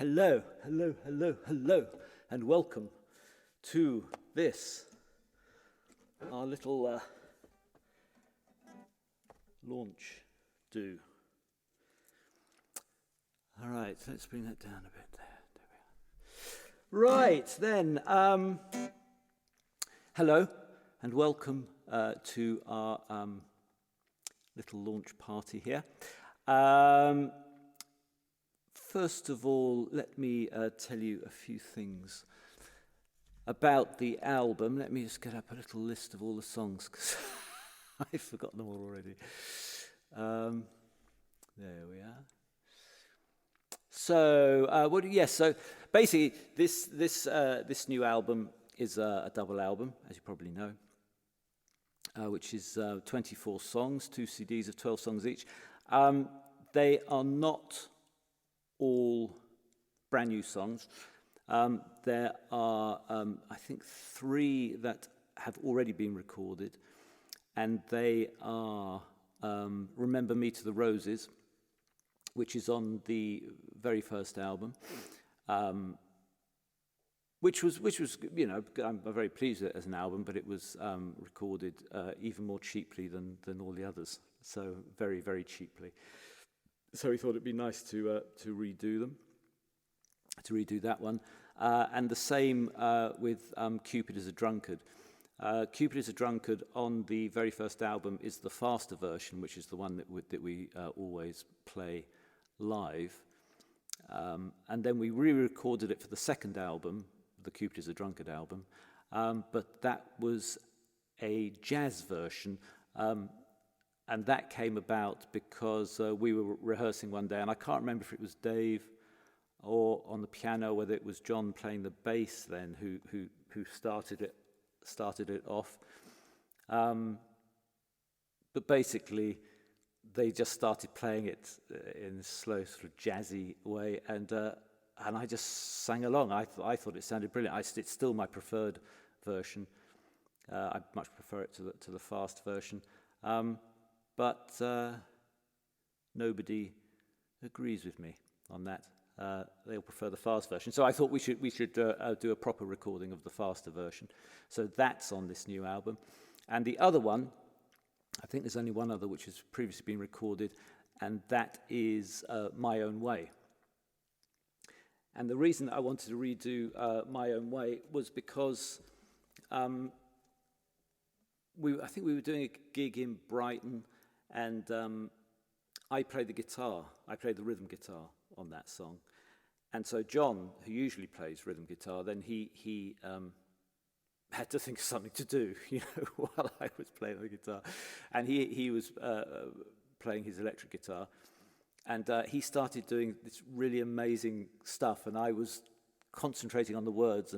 Hello, hello, hello, hello, and welcome to this, our little launch do. All right, let's bring that down a bit there. Right, then, hello, and welcome to our little launch party here. First of all, let me tell you a few things about the album. Let me just get up a little list of all the songs, because I've forgotten them all already. There we are. So, so basically, this new album is a double album, as you probably know, which is 24 songs, 2 CDs of 12 songs each. They are not all brand new songs. There are, I think, 3 that have already been recorded, and they are Remember Me to the Roses, which is on the very first album, which was I'm very pleased with it as an album, but it was recorded even more cheaply than all the others, so very, very cheaply. So we thought it'd be nice to redo that one, and the same with Cupid is a Drunkard. Cupid is a Drunkard on the very first album is the faster version, which is the one that we always play live, and then we re-recorded it for the second album, the Cupid is a Drunkard album, but that was a jazz version. And that came about because we were rehearsing one day, and I can't remember if it was Dave or on the piano, whether it was John playing the bass then who started it off. But basically, they just started playing it in a slow, sort of jazzy way, and I just sang along. I thought it sounded brilliant. It's still my preferred version. I much prefer it to the fast version. But nobody agrees with me on that. They'll prefer the fast version. So I thought we should do a proper recording of the faster version. So that's on this new album. And the other one, I think there's only one other which has previously been recorded, and that is My Own Way. And the reason that I wanted to redo My Own Way was because I think we were doing a gig in Brighton, and I played the guitar. I played the rhythm guitar on that song. And so John, who usually plays rhythm guitar, then he had to think of something to do, while I was playing the guitar. And he was playing his electric guitar. And he started doing this really amazing stuff, and I was concentrating on the words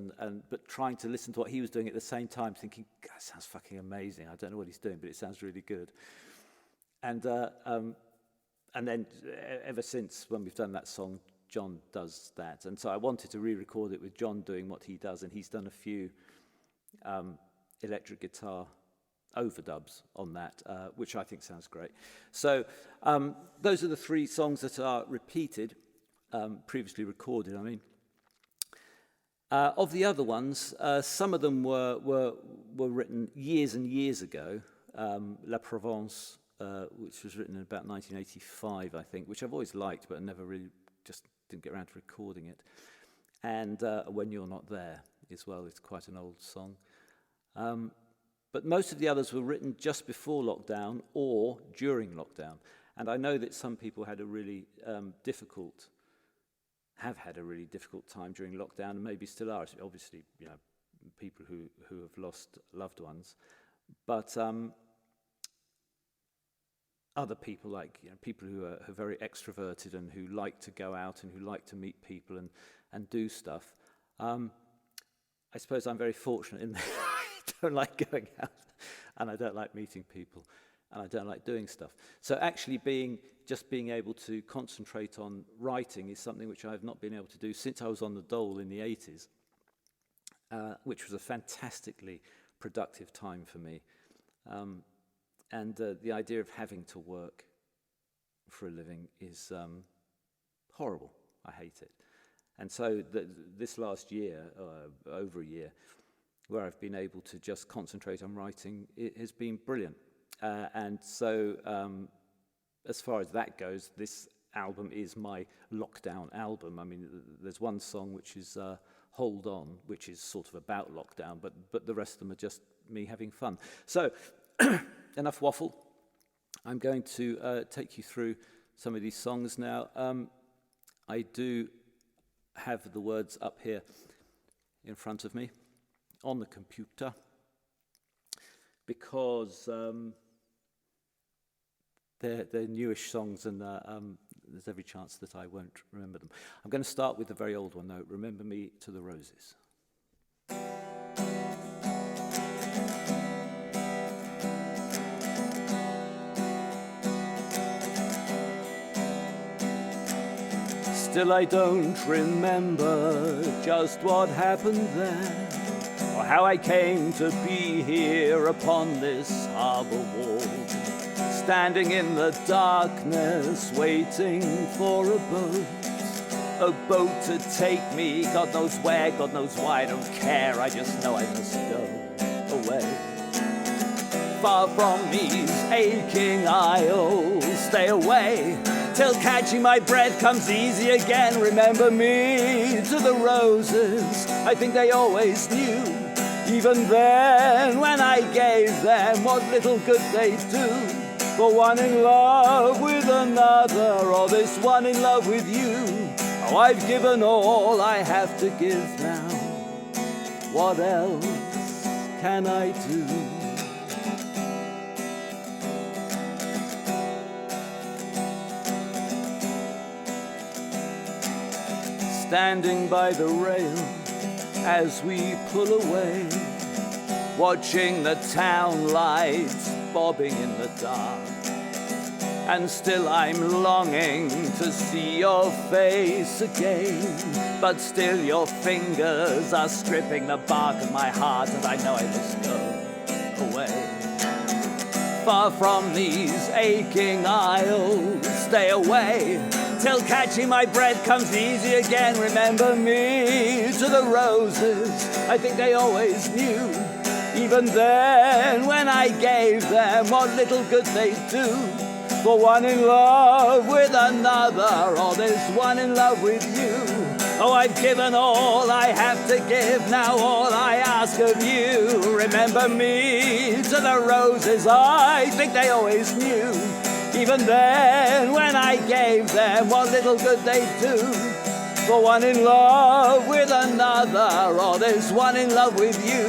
but trying to listen to what he was doing at the same time, thinking, God, that sounds fucking amazing. I don't know what he's doing, but it sounds really good. And then ever since when we've done that song, John does that. And so I wanted to re-record it with John doing what he does, and he's done a few electric guitar overdubs on that, which I think sounds great. So those are the 3 songs that are repeated, previously recorded, I mean. Of the other ones, some of them were written years and years ago. La Provence, which was written in about 1985, I think, which I've always liked, but I never really just didn't get around to recording it. And When You're Not There as well, it's quite an old song. But most of the others were written just before lockdown or during lockdown. And I know that some people had a really have had a really difficult time during lockdown, and maybe still are. Obviously, people who have lost loved ones. But other people, like people who are very extroverted and who like to go out and who like to meet people and do stuff. I suppose I'm very fortunate in that I don't like going out, and I don't like meeting people, and I don't like doing stuff. So actually being able to concentrate on writing is something which I have not been able to do since I was on the dole in the 80s, which was a fantastically productive time for me. And the idea of having to work for a living is horrible. I hate it. And so this last year, over a year, where I've been able to just concentrate on writing, it has been brilliant. And so as far as that goes, this album is my lockdown album. I mean, there's one song which is Hold On, which is sort of about lockdown, but the rest of them are just me having fun. So, enough waffle. I'm going to take you through some of these songs now. I do have the words up here in front of me on the computer because they're newish songs and there's every chance that I won't remember them. I'm going to start with the very old one though, Remember Me to the Roses. Still I don't remember just what happened then, or how I came to be here upon this harbour wall, standing in the darkness, waiting for a boat to take me, God knows where, God knows why, I don't care, I just know I must go away. Far from these aching isles, stay away, till catching my breath comes easy again. Remember me to the roses, I think they always knew, even then when I gave them what little good they'd do. For one in love with another, or this one in love with you. Oh, I've given all I have to give now. What else can I do? Standing by the rail as we pull away, watching the town lights bobbing in the dark. And still I'm longing to see your face again, but still your fingers are stripping the bark of my heart, and I know I must go away. Far from these aching isles, stay away, till catching my breath comes easy again. Remember me to the roses, I think they always knew, even then when I gave them what little good they'd do. For one in love with another, or this one in love with you. Oh, I've given all I have to give, now all I ask of you. Remember me to the roses, I think they always knew, even then when I gave them what little good they'd do. For one in love with another, or this one in love with you.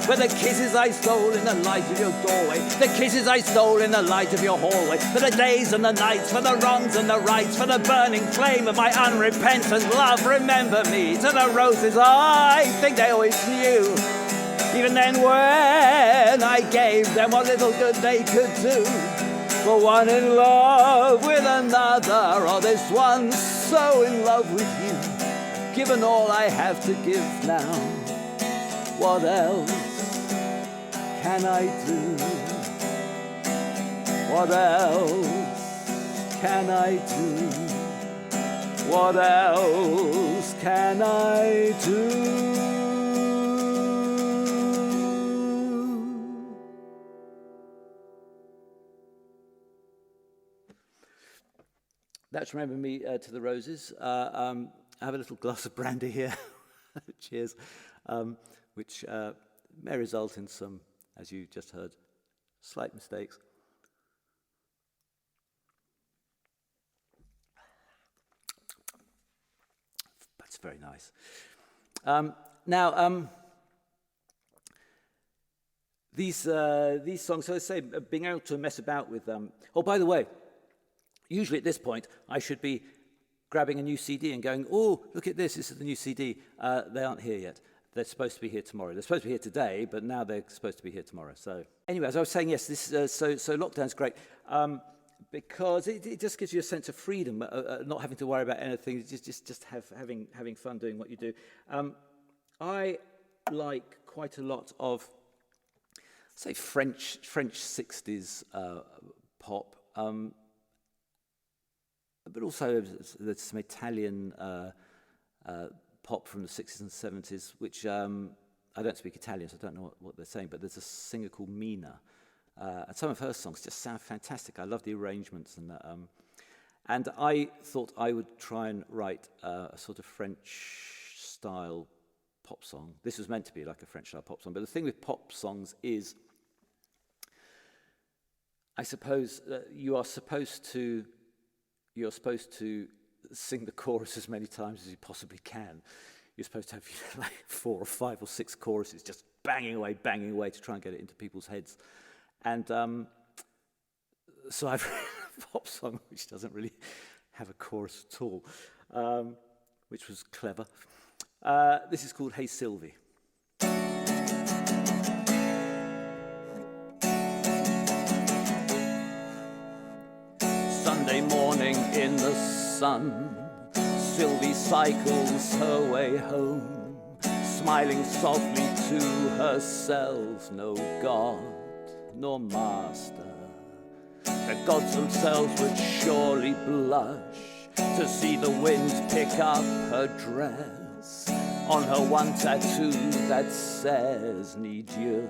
For the kisses I stole in the light of your doorway, the kisses I stole in the light of your hallway, for the days and the nights, for the wrongs and the rights, for the burning flame of my unrepentant love. Remember me to the roses, I think they always knew, even then when I gave them what little good they could do. For one in love with another, or this one so in love with you. Given all I have to give now, what else can I do? What else can I do? What else can I do? That's Remember Me to the Roses. I have a little glass of brandy here. Cheers. Which may result in some, as you just heard, slight mistakes. That's very nice. Now, these songs, so I say, being able to mess about with them. Oh, by the way, usually at this point, I should be grabbing a new CD and going, oh, look at this is the new CD. They aren't here yet. They're supposed to be here tomorrow. They're supposed to be here today, but now they're supposed to be here tomorrow. So anyway, as I was saying, yes, this so lockdown's great because it just gives you a sense of freedom, not having to worry about anything, just having fun doing what you do. I like quite a lot of, say, French 60s pop. But also there's some Italian pop from the 60s and 70s, which I don't speak Italian, so I don't know what they're saying, but there's a singer called Mina, and some of her songs just sound fantastic. I love the arrangements, and I thought I would try and write a sort of French-style pop song. This was meant to be like a French-style pop song, but the thing with pop songs is, I suppose, you're supposed to sing the chorus as many times as you possibly can. You're supposed to have like 4 or 5 or 6 choruses just banging away to try and get it into people's heads. And so I've written a pop song which doesn't really have a chorus at all, which was clever. This is called Hey Sylvie. Sunday morning in the sun, Sylvie cycles her way home, smiling softly to herself. No God nor master, the gods themselves would surely blush to see the wind pick up her dress. On her one tattoo that says ni Dieu,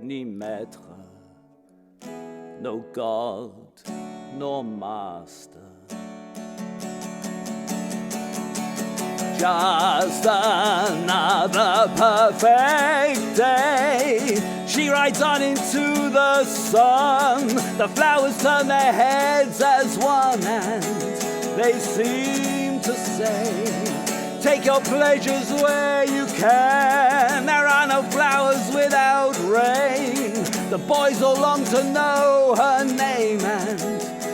ni maître, no God nor master. Just another perfect day. She rides on into the sun. The flowers turn their heads as one, and they seem to say, take your pleasures where you can. There are no flowers without rain. The boys all long to know her name, and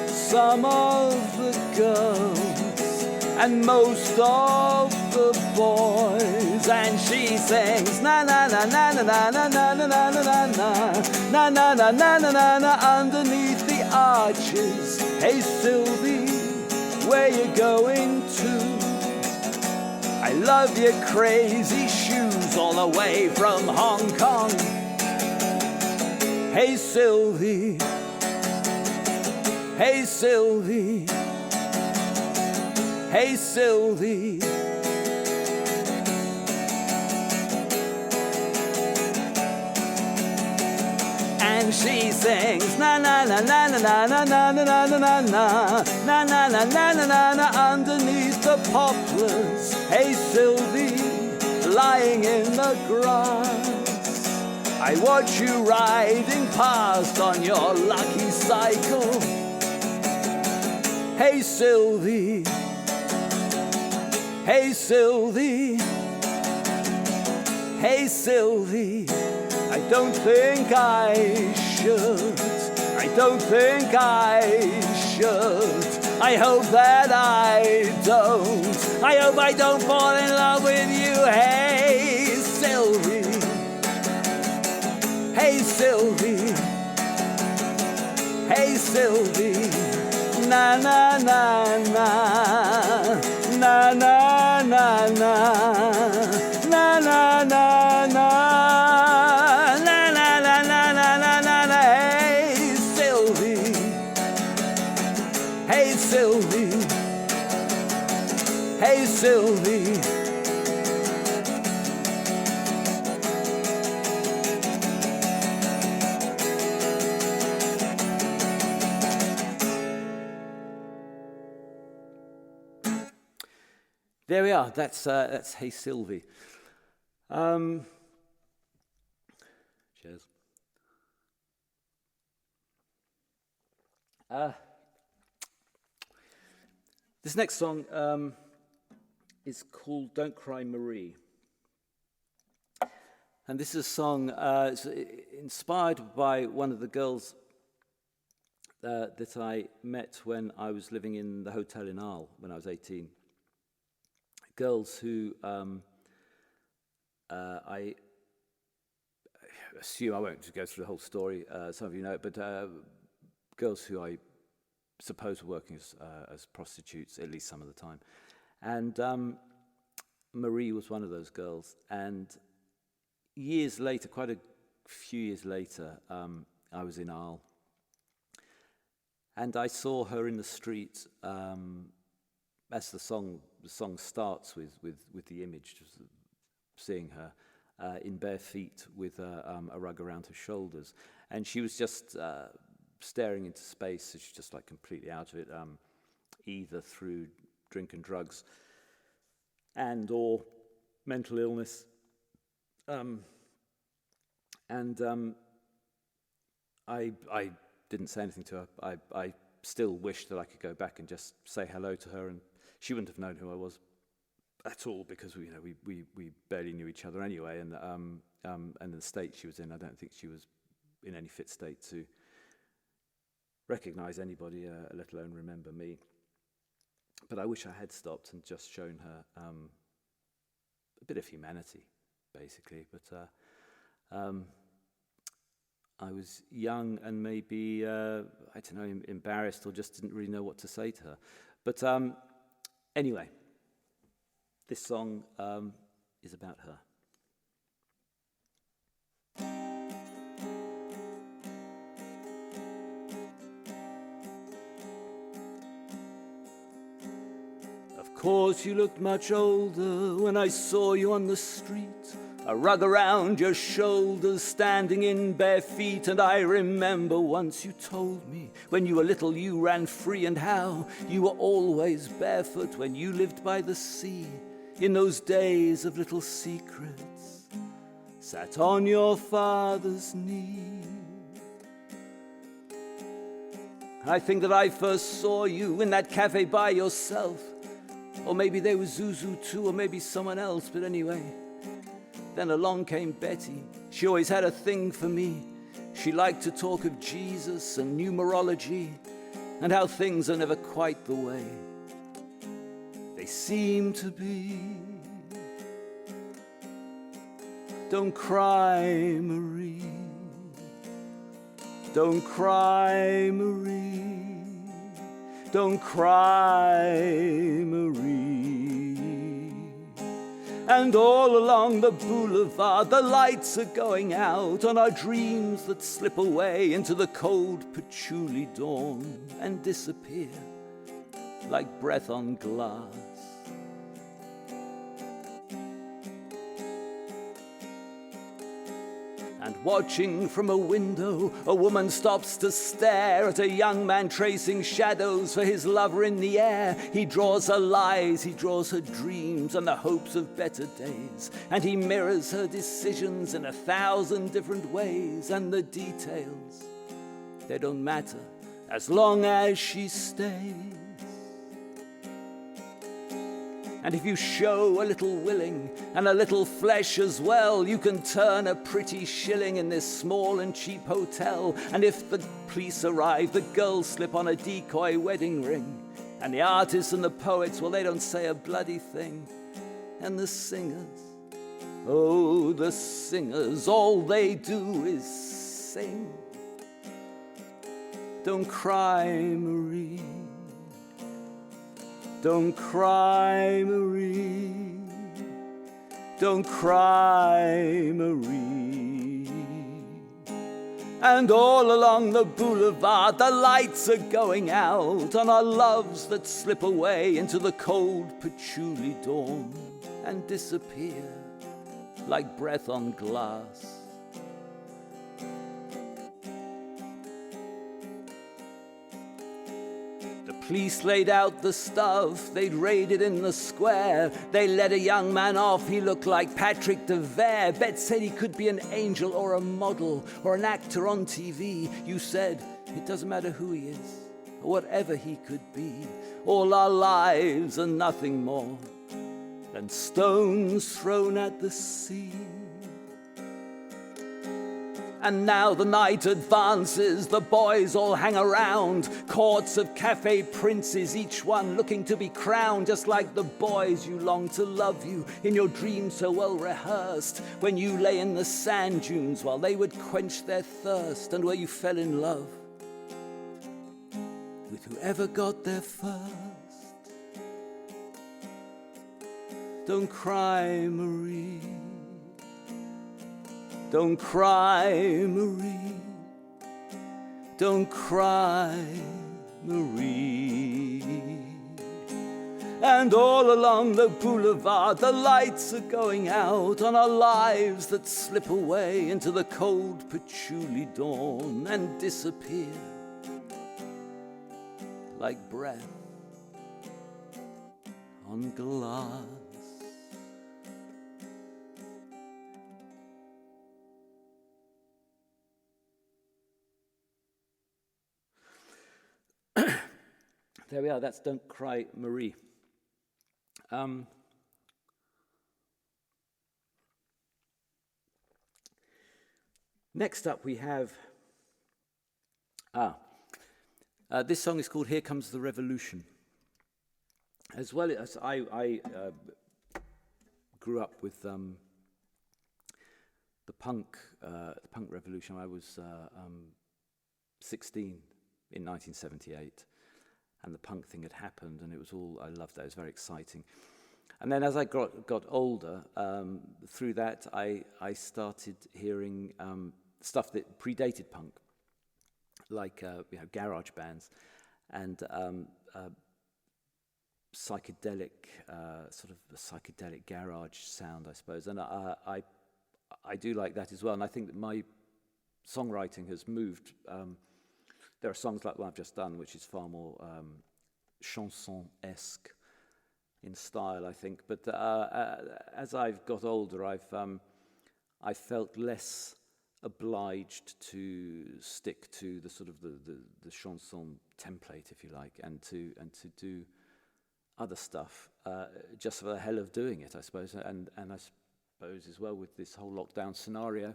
some of the girls, and most of the boys. And she sings na na na na na na na na na na na na na na na na na na underneath the arches. Hey Sylvie, where you going to? I love your crazy shoes all the way from Hong Kong. Hey Sylvie, hey Sylvie, hey Sylvie. And she sings na na na na na na na na na na na na na na na na na na underneath the poplars. Hey Sylvie, lying in the grass, I watch you riding past on your lucky cycle. Hey Sylvie, hey Sylvie, hey Sylvie. I don't think I should, I don't think I should. I hope that I don't, I hope I don't fall in love with you. Hey Sylvie, hey Sylvie, hey Sylvie. Na na na na, na na na na, na na na na. Sylvie, hey Sylvie. There we are. That's Hey Sylvie. Cheers. This next song is called Don't Cry Marie. And this is a song it's inspired by one of the girls that I met when I was living in the hotel in Arles when I was 18. Girls who I assume, I won't go through the whole story, some of you know it, but girls who I suppose were working as prostitutes, at least some of the time. And Marie was one of those girls. And years later, quite a few years later, I was in Arles. And I saw her in the street, as the song song starts with the image, just seeing her in bare feet with a rug around her shoulders. And she was just staring into space, so she's just like completely out of it, either through drink and drugs and or mental illness. I didn't say anything to her. I still wish that I could go back and just say hello to her, and she wouldn't have known who I was at all, because we barely knew each other anyway. And the state she was in, I don't think she was in any fit state to recognize anybody, let alone remember me. But I wish I had stopped and just shown her a bit of humanity, basically. But I was young and maybe, I don't know, embarrassed, or just didn't really know what to say to her. But anyway, this song is about her. Of course you looked much older when I saw you on the street, a rug around your shoulders, standing in bare feet. And I remember once you told me, when you were little you ran free, and how you were always barefoot when you lived by the sea. In those days of little secrets, sat on your father's knee. I think that I first saw you in that cafe by yourself, or maybe there was Zuzu too, or maybe someone else, but anyway. Then along came Betty. She always had a thing for me. She liked to talk of Jesus and numerology, and how things are never quite the way they seem to be. Don't cry, Marie. Don't cry, Marie. Don't cry, Marie. And all along the boulevard, the lights are going out on our dreams that slip away into the cold patchouli dawn and disappear like breath on glass. And watching from a window, a woman stops to stare at a young man tracing shadows for his lover in the air. He draws her lies, he draws her dreams and the hopes of better days, and he mirrors her decisions in 1,000 different ways. And the details, they don't matter as long as she stays. And if you show a little willing and a little flesh as well, you can turn a pretty shilling in this small and cheap hotel. And if the police arrive, the girls slip on a decoy wedding ring, and the artists and the poets, well, they don't say a bloody thing. And the singers, oh, the singers, all they do is sing. Don't cry, Marie. Don't cry, Marie. Don't cry, Marie. And all along the boulevard, the lights are going out on our loves that slip away into the cold patchouli dawn and disappear like breath on glass. Police laid out the stuff, they'd raided in the square. They let a young man off, he looked like Patrick de Verre. Bet said he could be an angel or a model or an actor on TV. You said it doesn't matter who he is or whatever he could be. All our lives are nothing more than stones thrown at the sea. And now the night advances, the boys all hang around, courts of cafe princes, each one looking to be crowned, just like the boys you long to love you in your dreams so well rehearsed, when you lay in the sand dunes while they would quench their thirst, and where you fell in love with whoever got there first. Don't cry, Marie. Don't cry, Marie. Don't cry, Marie. And all along the boulevard, the lights are going out on our lives that slip away into the cold patchouli dawn and disappear like breath on glass. There we are, that's Don't Cry Marie. Next up we have, this song is called Here Comes the Revolution. As well as I grew up with the punk revolution. I was 16 in 1978. And the punk thing had happened, and it was all, I loved that, it was very exciting. And then as I got older, through that I started hearing stuff that predated punk, like garage bands and psychedelic, sort of a psychedelic garage sound, I suppose. And I do like that as well, and I think that my songwriting has moved. There are songs like the one I've just done, which is far more chanson-esque in style, I think. But as I've got older, I felt less obliged to stick to the sort of the chanson template, if you like, and to do other stuff just for the hell of doing it, I suppose. And I suppose as well with this whole lockdown scenario,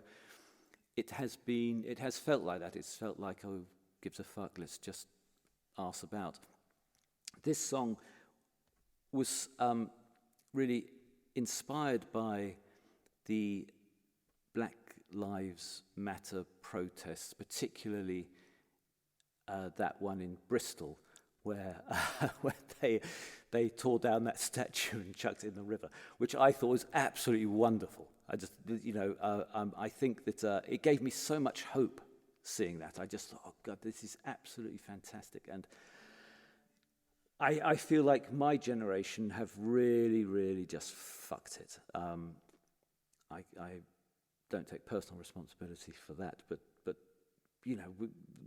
it has felt like that. It's felt like, oh, gives a fuck, let's just arse about. This song was really inspired by the Black Lives Matter protests, particularly that one in Bristol, where they tore down that statue and chucked it in the river, which I thought was absolutely wonderful. I just, I think that it gave me so much hope seeing that. I just thought, oh God, this is absolutely fantastic. And I feel like my generation have really, really just fucked it. I don't take personal responsibility for that, but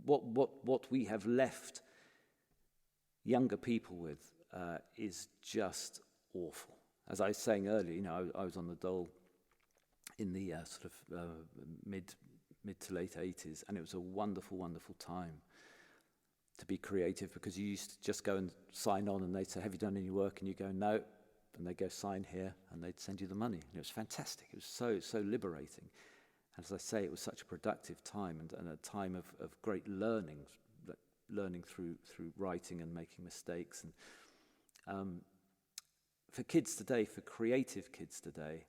what we have left younger people with is just awful. As I was saying earlier, I was on the dole in the sort of mid to late 80s, and it was a wonderful, wonderful time to be creative, because you used to just go and sign on and they'd say, have you done any work? And you go, no. And they'd go, sign here, and they'd send you the money. And it was fantastic. It was so liberating. And as I say, it was such a productive time and a time of great learning through writing and making mistakes. And for kids today, for creative kids today,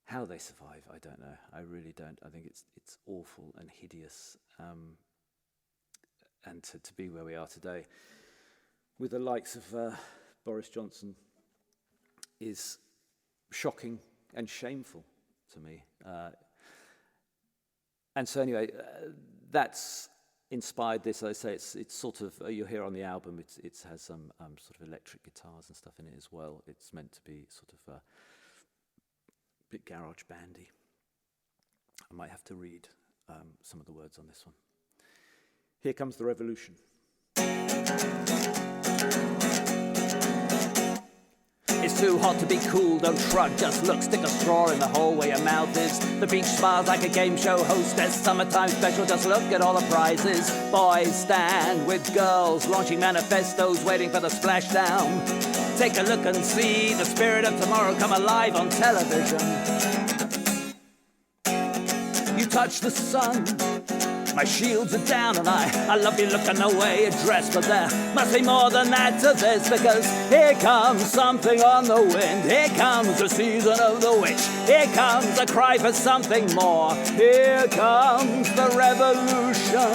how they survive, I don't know. I really don't. I think it's awful and hideous. And to be where we are today, with the likes of Boris Johnson, is shocking and shameful to me. And so anyway, that's inspired this. As I say, it's sort of, you'll hear on the album, it has some sort of electric guitars and stuff in it as well. It's meant to be sort of a bit garage bandy. I might have to read some of the words on this one. Here Comes the Revolution. It's too hot to be cool, don't shrug, just look, stick a straw in the hole where your mouth is. The beach smiles like a game show hostess, summertime special, just look at all the prizes. Boys stand with girls, launching manifestos, waiting for the splashdown. Take a look and see the spirit of tomorrow come alive on television. You touch the sun, my shields are down and I love you looking the way you're dressed, but there must be more than that to this, because here comes something on the wind, here comes the season of the witch, here comes a cry for something more, here comes the revolution,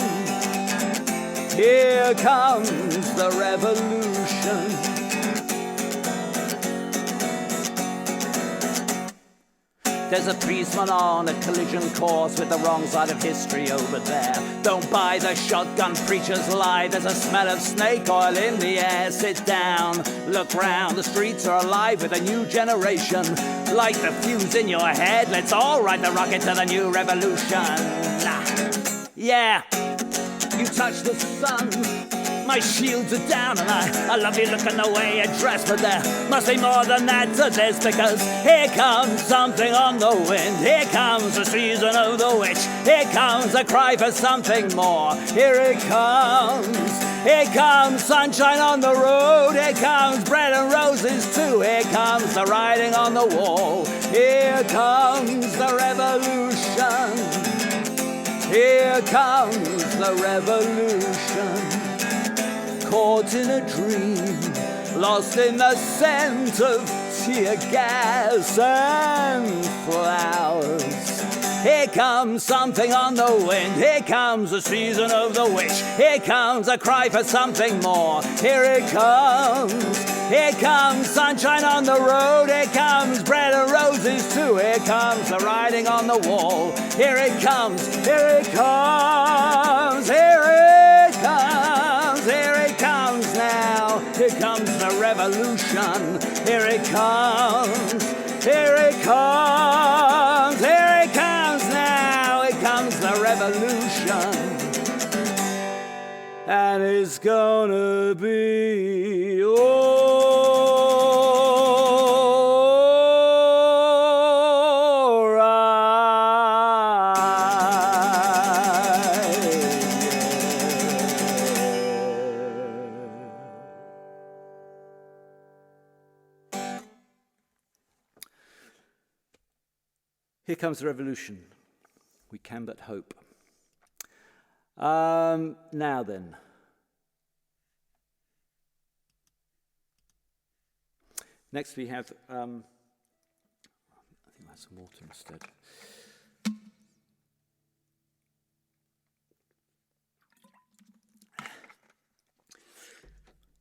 here comes the revolution. There's a policeman on a collision course with the wrong side of history over there. Don't buy the shotgun preacher's lie. There's a smell of snake oil in the air. Sit down, look round. The streets are alive with a new generation. Light the fuse in your head. Let's all ride the rocket to the new revolution. Yeah, you touch the sun. My shields are down and I love you looking the way you dress. But there must be more than that to this, because here comes something on the wind. Here comes the season of the witch. Here comes a cry for something more. Here it comes. Here comes sunshine on the road. Here comes bread and roses too. Here comes the writing on the wall. Here comes the revolution. Here comes the revolution. Caught in a dream, lost in the scent of tear gas and flowers. Here comes something on the wind. Here comes the season of the witch. Here comes a cry for something more. Here it comes. Here comes sunshine on the road. Here comes bread and roses too. Here comes the writing on the wall. Here it comes. Here it comes. Here it comes. Here it comes now. Here comes the revolution. Here it comes. Here it comes. Here it comes now. Here comes the revolution. And it's gonna be Here comes the revolution. We can but hope. Now then. Next we have, I think I have some water instead.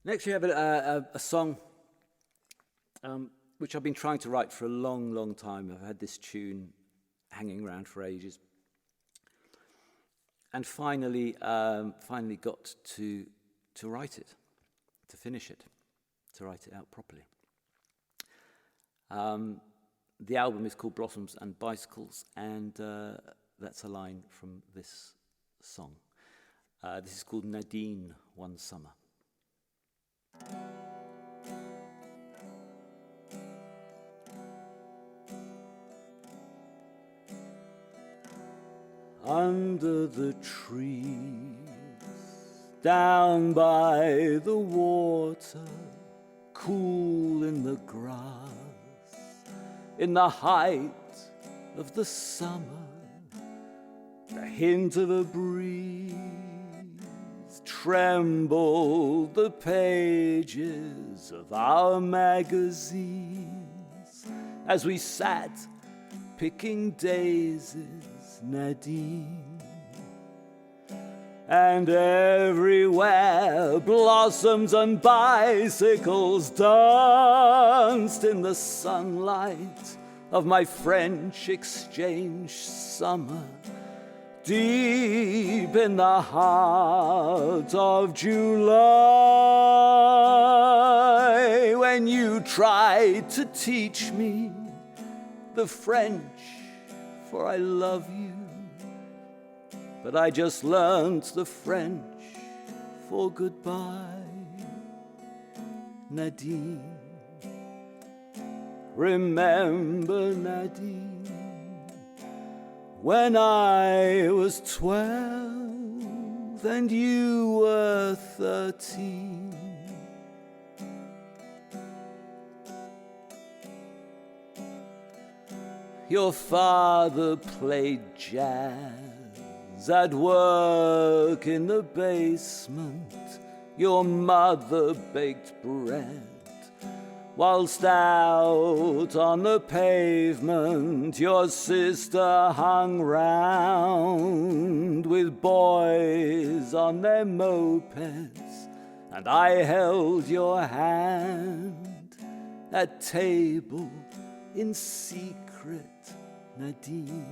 Next we have a song which I've been trying to write for a long, long time. I've had this tune hanging around for ages. And finally got to write it, to finish it, to write it out properly. The album is called Blossoms and Bicycles, and that's a line from this song. This is called Nadine, One Summer. Under the trees, down by the water, cool in the grass, in the height of the summer, the hint of a breeze trembled the pages of our magazines as we sat picking daisies, Nadine. And everywhere blossoms and bicycles danced in the sunlight of my French exchange summer, deep in the heart of July, when you tried to teach me the French, for I love you, but I just learned the French for goodbye. Nadine, remember Nadine, when I was 12 and you were 13. Your father played jazz at work in the basement. Your mother baked bread, whilst out on the pavement your sister hung round with boys on their mopeds, and I held your hand at table in secret Nadine.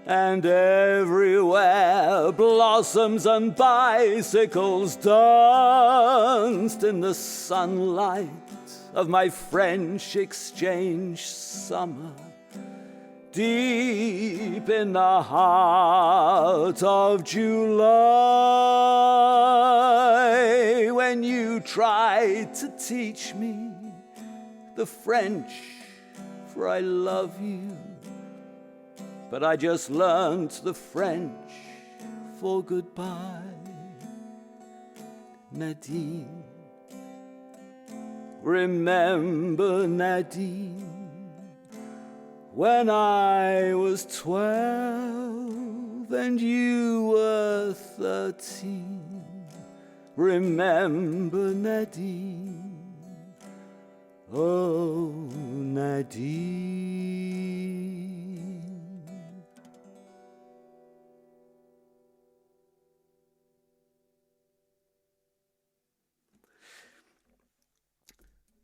And everywhere blossoms and bicycles danced in the sunlight of my French exchange summer. Deep in the heart of July, when you tried to teach me the French, for I love you, but I just learned the French for goodbye. Nadine, remember Nadine, when I was 12 and you were 13. Remember Nadine, oh Nadine.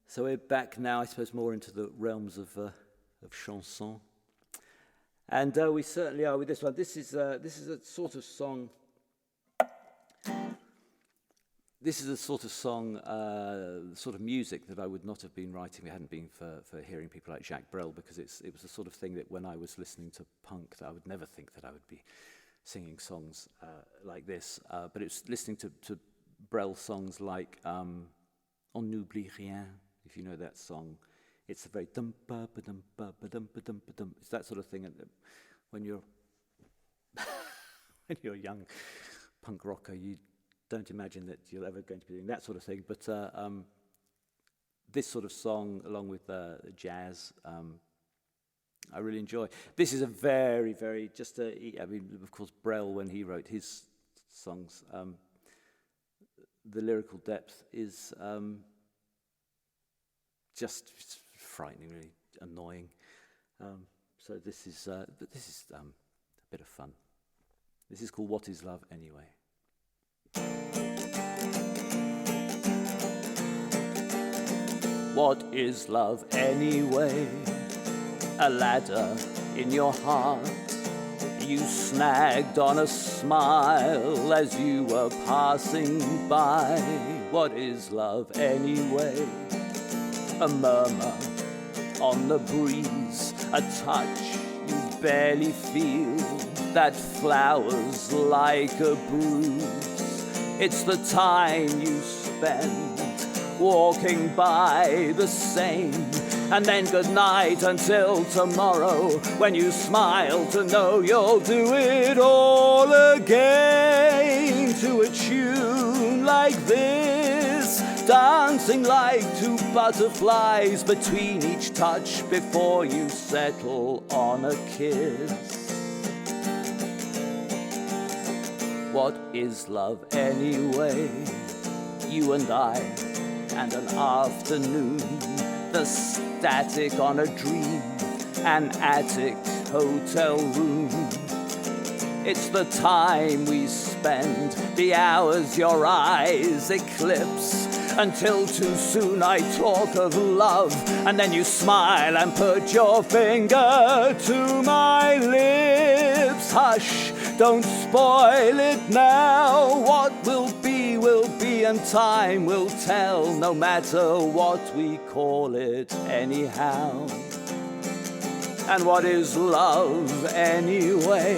So we're back now, I suppose, more into the realms of chanson, and we certainly are with this one. This is a sort of song. This is a sort of song, sort of music that I would not have been writing if it hadn't been for hearing people like Jacques Brel, because it was the sort of thing that when I was listening to punk, that I would never think that I would be singing songs like this. But it's listening to Brel songs like On n'oublie rien, if you know that song. It's a very dum ba ba dum ba ba dum ba dum ba dum. It's that sort of thing. And when you're when you're a young punk rocker, you don't imagine that you're ever going to be doing that sort of thing. But this sort of song, along with jazz, I really enjoy. This is a very, very I mean, of course, Brel, when he wrote his songs, the lyrical depth is just frighteningly annoying. So this is a bit of fun. This is called What Is Love Anyway? What is love anyway? A ladder in your heart you snagged on a smile as you were passing by. What is love anyway? A murmur on the breeze, a touch you barely feel that flowers like a bruise. It's the time you spend walking by the Seine, and then good night until tomorrow, when you smile to know you'll do it all again to a tune like this, dancing like two butterflies between each touch before you settle on a kiss. What is love anyway? You and I, and an afternoon, the static on a dream, an attic hotel room. It's the time we spend, the hours your eyes eclipse, until too soon I talk of love, and then you smile and put your finger to my lips. Hush, don't spoil it now. What will be, and time will tell, no matter what we call it anyhow. And what is love anyway?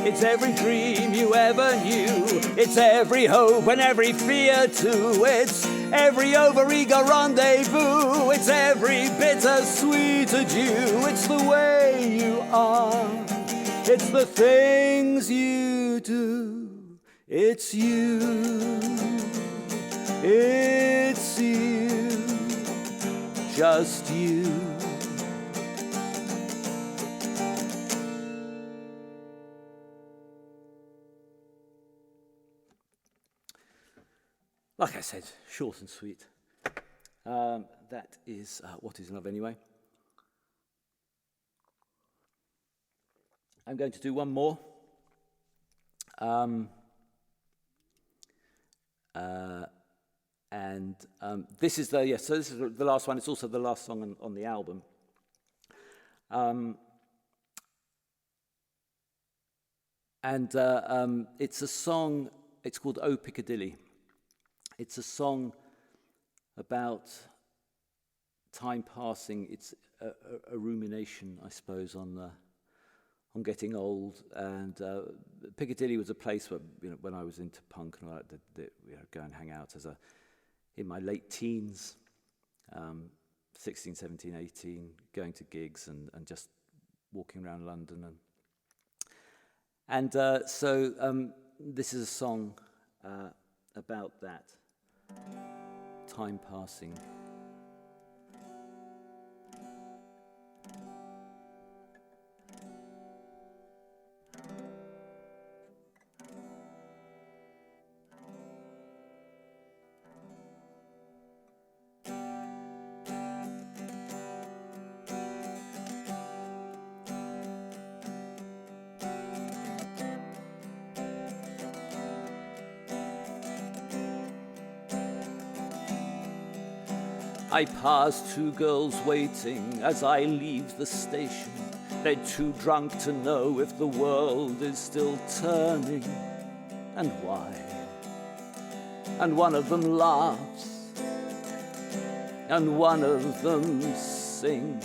It's every dream you ever knew. It's every hope and every fear too. It's every overeager rendezvous. It's every bittersweet adieu. It's the way you are. It's the things you do. It's you. It's you. Just you. Like I said, short and sweet. That is What Is Love Anyway? I'm going to do one more. This is the last one. It's also the last song on the album. It's a song, it's called Oh Piccadilly. It's a song about time passing. It's a rumination, I suppose, on getting old. And Piccadilly was a place where, when I was into punk and all that, go and hang out in my late teens, 16, 17, 18, going to gigs and just walking around London. So this is a song about that time passing. I pass two girls waiting as I leave the station. They're too drunk to know if the world is still turning and why. And one of them laughs and one of them sings.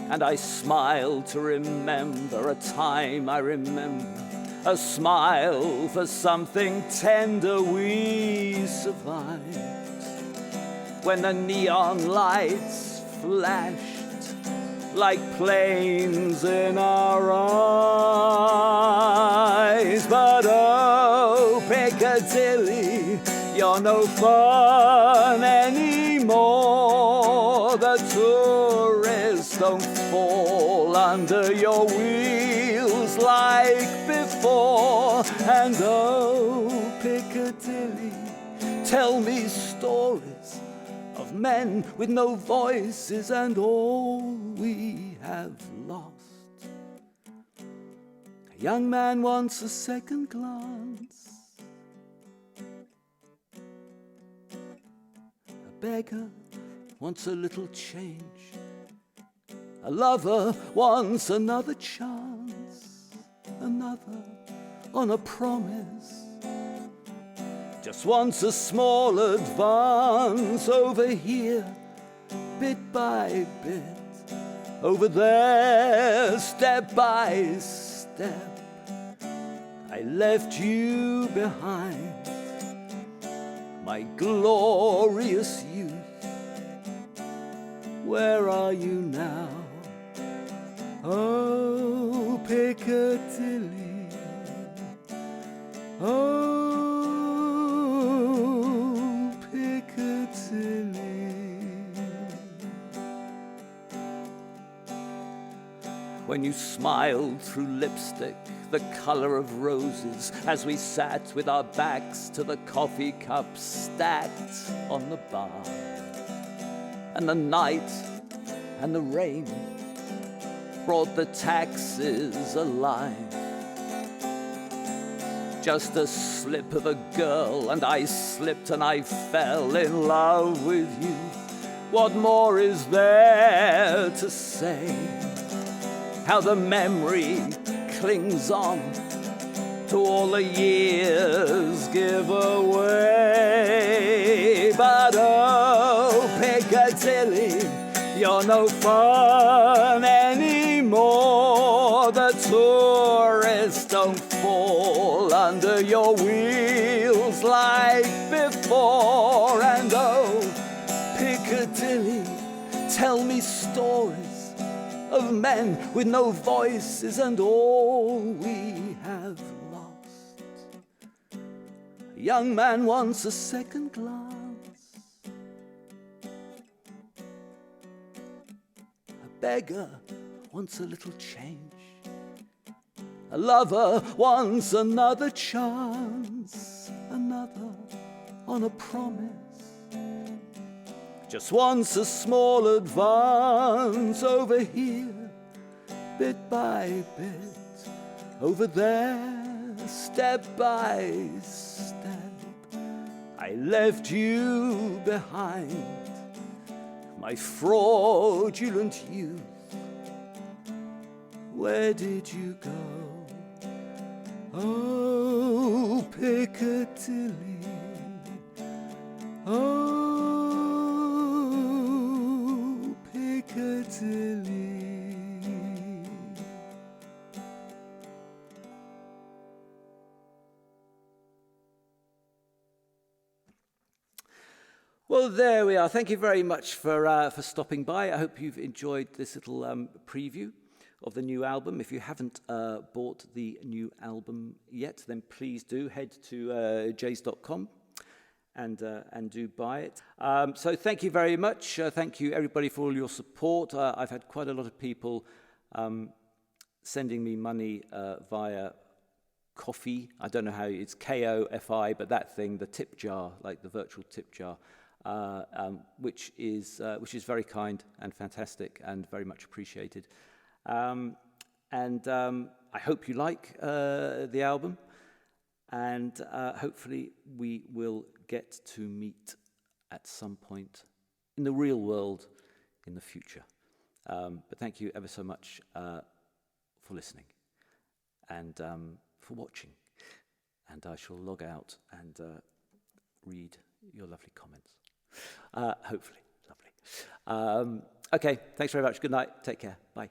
And I smile to remember a time I remember, a smile for something tender we survived. When the neon lights flashed like planes in our eyes. But oh, Piccadilly, you're no fun anymore. The tourists don't fall under your wheels like before. And oh, Piccadilly, tell me stories of men with no voices and all we have lost. A young man wants a second glance. A beggar wants a little change. A lover wants another chance, another on a promise. Just wants a small advance over here, bit by bit, over there, step by step. I left you behind, my glorious youth. Where are you now? Oh, Piccadilly. Oh, when you smiled through lipstick, the color of roses, as we sat with our backs to the coffee cups stacked on the bar. And the night and the rain brought the taxes alive. Just a slip of a girl, and I slipped and I fell in love with you. What more is there to say? How the memory clings on to all the years give away. But oh, Piccadilly, you're no fun anymore. The tourists don't fall under your wheels like before. And oh, Piccadilly, tell me stories of men with no voices and all we have lost. A young man wants a second glance. A beggar wants a little change. A lover wants another chance, another on a promise. Just wants a small advance over here, bit by bit, over there, step by step. I left you behind, my fraudulent youth, where did you go? Oh, Piccadilly, oh, Piccadilly. Well, there we are. Thank you very much for stopping by. I hope you've enjoyed this little preview of the new album. If you haven't bought the new album yet, then please do head to Jeays.com and do buy it. So thank you very much. Thank you, everybody, for all your support. I've had quite a lot of people sending me money via Coffee. I don't know how it's KOFI, but that thing, the tip jar, like the virtual tip jar. Which is very kind and fantastic and very much appreciated. I hope you like the album, and hopefully we will get to meet at some point in the real world in the future. But thank you ever so much for listening and for watching. And I shall log out and read your lovely comments. Hopefully. Lovely. Okay, thanks very much. Good night. Take care. Bye.